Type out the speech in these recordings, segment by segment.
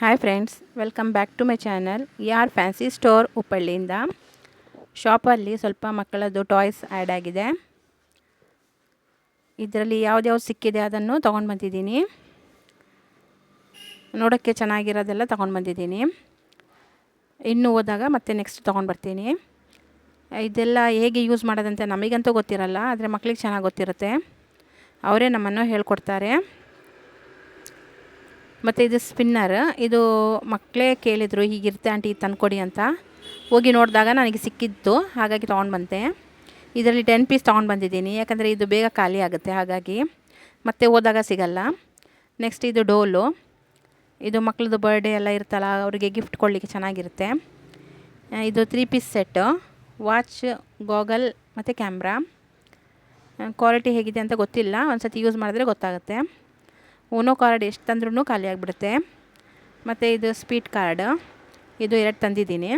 Hi friends, welcome back to my channel ಯಾರ್ fancy store ಉಪ್ಪಳ್ಳಿಯಿಂದ. ಶಾಪಲ್ಲಿ ಸ್ವಲ್ಪ ಮಕ್ಕಳದ್ದು ಟಾಯ್ಸ್ ಆ್ಯಡ್ ಆಗಿದೆ. ಇದರಲ್ಲಿ ಯಾವ್ದು ಸಿಕ್ಕಿದೆ ಅದನ್ನು ತೊಗೊಂಡು ಬಂದಿದ್ದೀನಿ. ನೋಡೋಕ್ಕೆ ಚೆನ್ನಾಗಿರೋದೆಲ್ಲ ತೊಗೊಂಡು ಬಂದಿದ್ದೀನಿ. ಇನ್ನು ಹೋದಾಗ ಮತ್ತೆ ನೆಕ್ಸ್ಟ್ ತೊಗೊಂಡು ಬರ್ತೀನಿ. ಇದೆಲ್ಲ ಹೇಗೆ ಯೂಸ್ ಮಾಡೋದಂತೆ ನಮಗಂತೂ ಗೊತ್ತಿರಲ್ಲ, ಆದರೆ ಮಕ್ಕಳಿಗೆ ಚೆನ್ನಾಗಿ ಗೊತ್ತಿರುತ್ತೆ. ಅವರೇ ನಮ್ಮನ್ನು ಹೇಳ್ಕೊಡ್ತಾರೆ. ಮತ್ತು ಇದು ಸ್ಪಿನ್ನರ್. ಇದು ಮಕ್ಕಳೇ ಕೇಳಿದರು, ಹೀಗಿರುತ್ತೆ ಆಂಟಿ ಇದು ತಂದುಕೊಡಿ ಅಂತ. ಹೋಗಿ ನೋಡಿದಾಗ ನನಗೆ ಸಿಕ್ಕಿತ್ತು, ಹಾಗಾಗಿ ತೊಗೊಂಡು ಬಂದೆ. ಇದರಲ್ಲಿ 10 ಪೀಸ್ ತೊಗೊಂಡು ಬಂದಿದ್ದೀನಿ, ಯಾಕಂದರೆ ಇದು ಬೇಗ ಖಾಲಿ ಆಗುತ್ತೆ, ಹಾಗಾಗಿ ಮತ್ತೆ ಹೋದಾಗ ಸಿಗಲ್ಲ. ನೆಕ್ಸ್ಟ್ ಇದು ಡೋಲು. ಇದು ಮಕ್ಕಳದ್ದು ಬರ್ಡೇ ಎಲ್ಲ ಇರ್ತಲ್ಲ, ಅವರಿಗೆ ಗಿಫ್ಟ್ ಕೊಡಲಿಕ್ಕೆ ಚೆನ್ನಾಗಿರುತ್ತೆ. ಇದು 3 ಪೀಸ್ ಸೆಟ್ಟು. ವಾಚ್, ಗಾಗಲ್ ಮತ್ತು ಕ್ಯಾಮ್ರಾ. ಕ್ವಾಲಿಟಿ ಹೇಗಿದೆ ಅಂತ ಗೊತ್ತಿಲ್ಲ, ಒಂದು ಸತಿ ಯೂಸ್ ಮಾಡಿದ್ರೆ ಗೊತ್ತಾಗುತ್ತೆ. ಓನೋ ಕಾರ್ಡ್ ಎಷ್ಟು ತಂದ್ರೂ ಖಾಲಿ ಆಗಿಬಿಡುತ್ತೆ. ಮತ್ತು ಇದು ಸ್ಪೀಡ್ ಕಾರ್ಡ್, ಇದು 2 ತಂದಿದ್ದೀನಿ.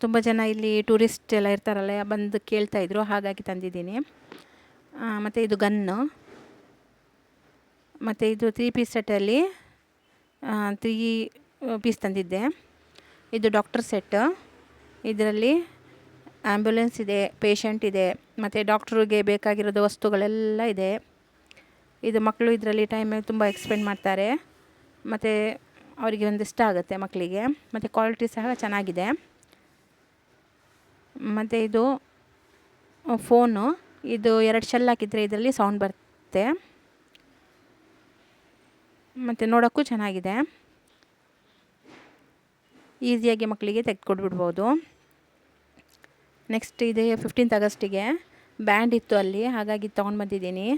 ತುಂಬ ಜನ ಇಲ್ಲಿ ಟೂರಿಸ್ಟ್ ಎಲ್ಲ ಇರ್ತಾರಲ್ಲ, ಬಂದು ಕೇಳ್ತಾಯಿದ್ರು, ಹಾಗಾಗಿ ತಂದಿದ್ದೀನಿ. ಮತ್ತು ಇದು ಗನ್ನು. ಮತ್ತು ಇದು 3 ಪೀಸ್ ಸೆಟ್ಟಲ್ಲಿ 3 ಪೀಸ್ ತಂದಿದ್ದೆ. ಇದು ಡಾಕ್ಟರ್ ಸೆಟ್. ಇದರಲ್ಲಿ ಆ್ಯಂಬುಲೆನ್ಸ್ ಇದೆ, ಪೇಷಂಟ್ ಇದೆ, ಮತ್ತು ಡಾಕ್ಟ್ರಿಗೆ ಬೇಕಾಗಿರೋದು ವಸ್ತುಗಳೆಲ್ಲ ಇದೆ. ಇದು ಮಕ್ಕಳು ಇದರಲ್ಲಿ ಟೈಮ್ ತುಂಬ ಎಕ್ಸ್ಪೆಂಡ್ ಮಾಡ್ತಾರೆ, ಮತ್ತು ಅವರಿಗೆ ಒಂದು ಇಷ್ಟ ಆಗುತ್ತೆ ಮಕ್ಕಳಿಗೆ. ಮತ್ತು ಕ್ವಾಲಿಟಿ ಸಹ ಚೆನ್ನಾಗಿದೆ. ಮತ್ತು ಇದು ಫೋನು. ಇದು 2 ಶೆಲ್ ಹಾಕಿದರೆ ಇದರಲ್ಲಿ ಸೌಂಡ್ ಬರುತ್ತೆ, ಮತ್ತು ನೋಡೋಕ್ಕೂ ಚೆನ್ನಾಗಿದೆ. ಈಸಿಯಾಗಿ ಮಕ್ಕಳಿಗೆ ತೆಗೆದುಕೊಟ್ಬಿಡ್ಬೋದು. ನೆಕ್ಸ್ಟ್ ಇದೆ 15th ಆಗಸ್ಟಿಗೆ ಬ್ಯಾಂಡ್ ಇತ್ತು ಅಲ್ಲಿ, ಹಾಗಾಗಿ ತೊಗೊಂಡು ಬಂದಿದ್ದೀನಿ.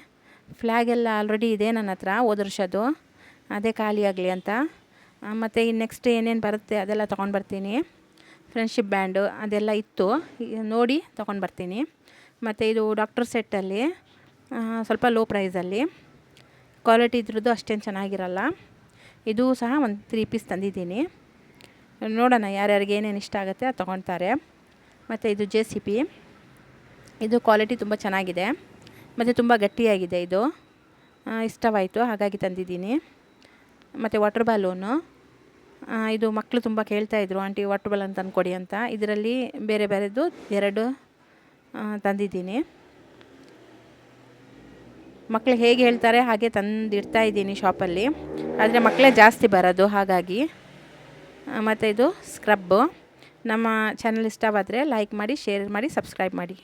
ಫ್ಲ್ಯಾಗೆಲ್ಲ ಆಲ್ರೆಡಿ ಇದೆ ನನ್ನ ಹತ್ರ, ಹೋದ ವರ್ಷದ್ದು, ಅದೇ ಖಾಲಿ ಆಗಲಿ ಅಂತ. ಮತ್ತು ನೆಕ್ಸ್ಟ್ ಏನೇನು ಬರುತ್ತೆ ಅದೆಲ್ಲ ತೊಗೊಂಡು ಬರ್ತೀನಿ. ಫ್ರೆಂಡ್ಶಿಪ್ ಬ್ಯಾಂಡು ಅದೆಲ್ಲ ಇತ್ತು, ನೋಡಿ ತೊಗೊಂಡು ಬರ್ತೀನಿ. ಮತ್ತು ಇದು ಡಾಕ್ಟರ್ ಸೆಟ್ಟಲ್ಲಿ ಸ್ವಲ್ಪ ಲೋ ಪ್ರೈಸಲ್ಲಿ, ಕ್ವಾಲಿಟಿ ಇದ್ರದ್ದು ಅಷ್ಟೇನು ಚೆನ್ನಾಗಿರಲ್ಲ. ಇದು ಸಹ ಒಂದು 3 ಪೀಸ್ ತಂದಿದ್ದೀನಿ. ನೋಡೋಣ ಯಾರ್ಯಾರಿಗೆ ಏನೇನು ಇಷ್ಟ ಆಗುತ್ತೆ ಅದು ತೊಗೊಳ್ತಾರೆ. ಮತ್ತು ಇದು JCB. ಇದು ಕ್ವಾಲಿಟಿ ತುಂಬ ಚೆನ್ನಾಗಿದೆ, ಮತ್ತು ತುಂಬ ಗಟ್ಟಿಯಾಗಿದೆ. ಇದು ಇಷ್ಟವಾಯಿತು, ಹಾಗಾಗಿ ತಂದಿದ್ದೀನಿ. ಮತ್ತು ವಾಟರ್ ಬ್ಯಾಲೂನು. ಇದು ಮಕ್ಕಳು ತುಂಬ ಕೇಳ್ತಾಯಿದ್ರು, ಆಂಟಿ ವಾಟರ್ ಬ್ಯಾಲೂನ್ ತಂದುಕೊಡಿ ಅಂತ. ಇದರಲ್ಲಿ ಬೇರೆ ಬೇರೆದು 2 ತಂದಿದ್ದೀನಿ. ಮಕ್ಕಳು ಹೇಗೆ ಹೇಳ್ತಾರೆ ಹಾಗೆ ತಂದಿಡ್ತಾ ಇದ್ದೀನಿ ಶಾಪಲ್ಲಿ, ಆದರೆ ಮಕ್ಕಳೇ ಜಾಸ್ತಿ ಬರೋದು, ಹಾಗಾಗಿ. ಮತ್ತು ಇದು ಸ್ಕ್ರಬ್ಬು. ನಮ್ಮ ಚಾನಲ್ ಇಷ್ಟವಾದರೆ ಲೈಕ್ ಮಾಡಿ, ಶೇರ್ ಮಾಡಿ, ಸಬ್ಸ್ಕ್ರೈಬ್ ಮಾಡಿ.